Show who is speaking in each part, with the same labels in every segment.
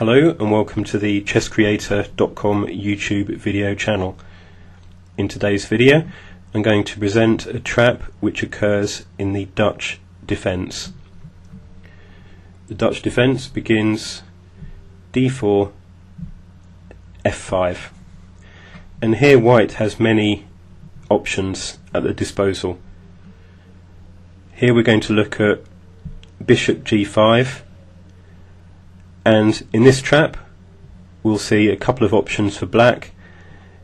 Speaker 1: Hello and welcome to the chesscreator.com YouTube video channel. In today's video I'm going to present a trap which occurs in the Dutch defence. The Dutch defence begins d4, f5, and here white has many options at the disposal. Here we're going to look at bishop g5, and in this trap we'll see a couple of options for black,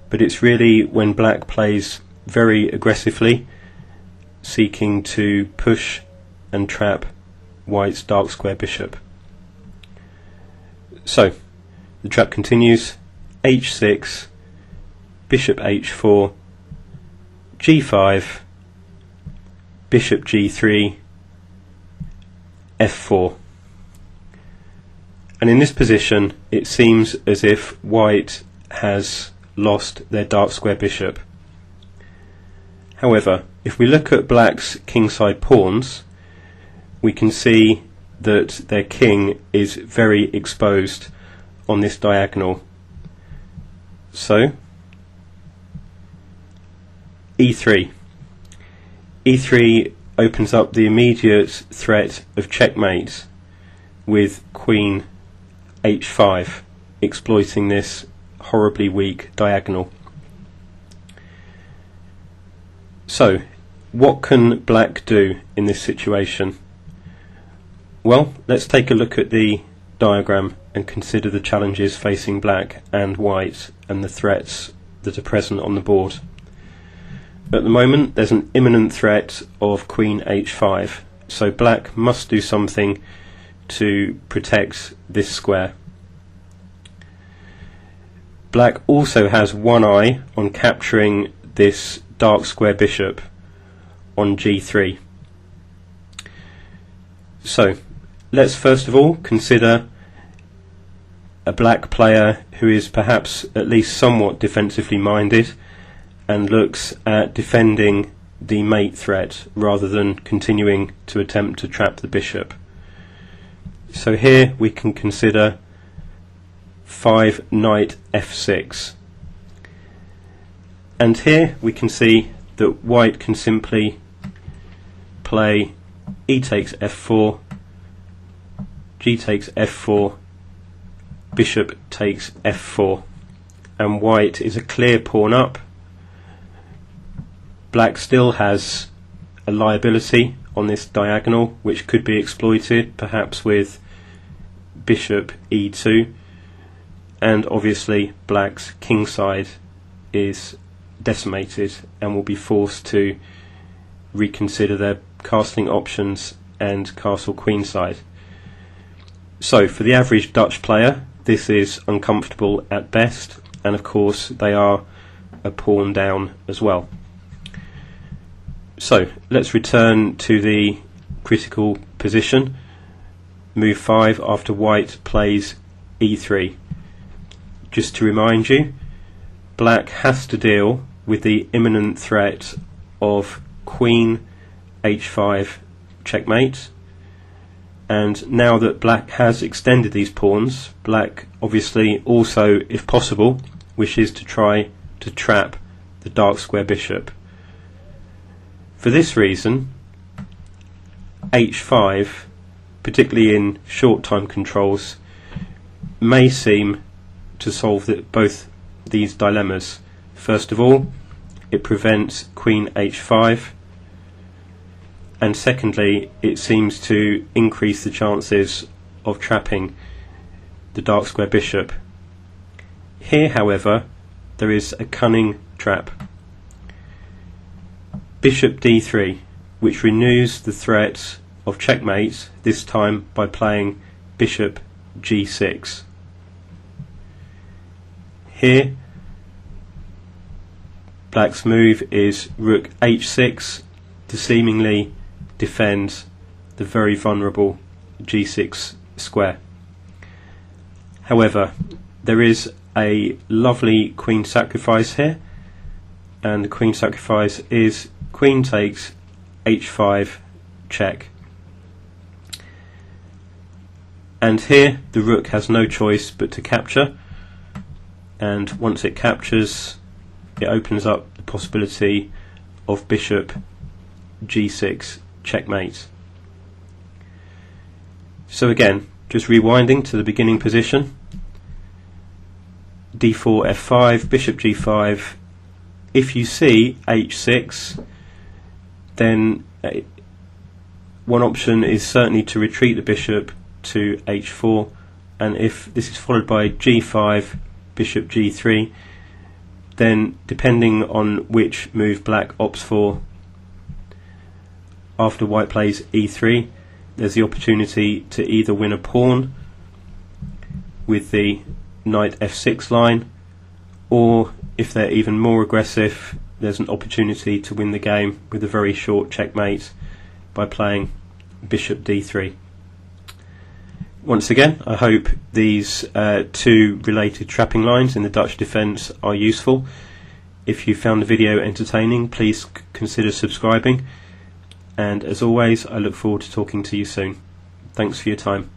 Speaker 1: but it's really when black plays very aggressively, seeking to push and trap white's dark square bishop. So the trap continues: h6, bishop h4, g5, bishop g3, f4. And in this position it seems as if white has lost their dark square bishop. However, if we look at black's kingside pawns, we can see that their king is very exposed on this diagonal. So e3. e3 opens up the immediate threat of checkmate with queen h5, exploiting this horribly weak diagonal. So what can black do in this situation? Well, let's take a look at the diagram and consider the challenges facing black and white and the threats that are present on the board. At the moment there's an imminent threat of queen h5, so black must do something to protect this square. Black also has one eye on capturing this dark square bishop on g3. So let's first of all consider a black player who is perhaps at least somewhat defensively minded and looks at defending the mate threat rather than continuing to attempt to trap the bishop. So here we can consider 5 knight f6, and here we can see that white can simply play e takes f4, g takes f4, bishop takes f4, and white is a clear pawn up. Black still has a liability on this diagonal which could be exploited, perhaps with bishop e2, and obviously black's kingside is decimated and will be forced to reconsider their castling options and castle queenside. So for the average Dutch player this is uncomfortable at best, and of course they are a pawn down as well. So let's return to the critical position. Move 5 after white plays e3. Just to remind you, black has to deal with the imminent threat of queen h5 checkmate, and now that black has extended these pawns, black obviously also, if possible, wishes to try to trap the dark square bishop. For this reason, h5, particularly in short time controls, may seem to solve both these dilemmas. First of all, it prevents queen h5, and secondly, it seems to increase the chances of trapping the dark square bishop. Here, however, there is a cunning trap. Bishop d3, which renews the threat of checkmate, this time by playing bishop g6. Here black's move is rook h6 to seemingly defend the very vulnerable g6 square. However, there is a lovely queen sacrifice here, and the queen sacrifice is queen takes h5 check. And here the rook has no choice but to capture, and once it captures, it opens up the possibility of bishop g6 checkmate. So again, just rewinding to the beginning position: d4 f5, bishop g5. If you see h6, then one option is certainly to retreat the bishop to h4, and if this is followed by g5, bishop g3, then depending on which move black opts for after white plays e3, there's the opportunity to either win a pawn with the knight f6 line, or if they're even more aggressive, there's an opportunity to win the game with a very short checkmate by playing bishop d3. Once again, I hope these two related trapping lines in the Dutch defence are useful. If you found the video entertaining, please consider subscribing, and as always, I look forward to talking to you soon. Thanks for your time.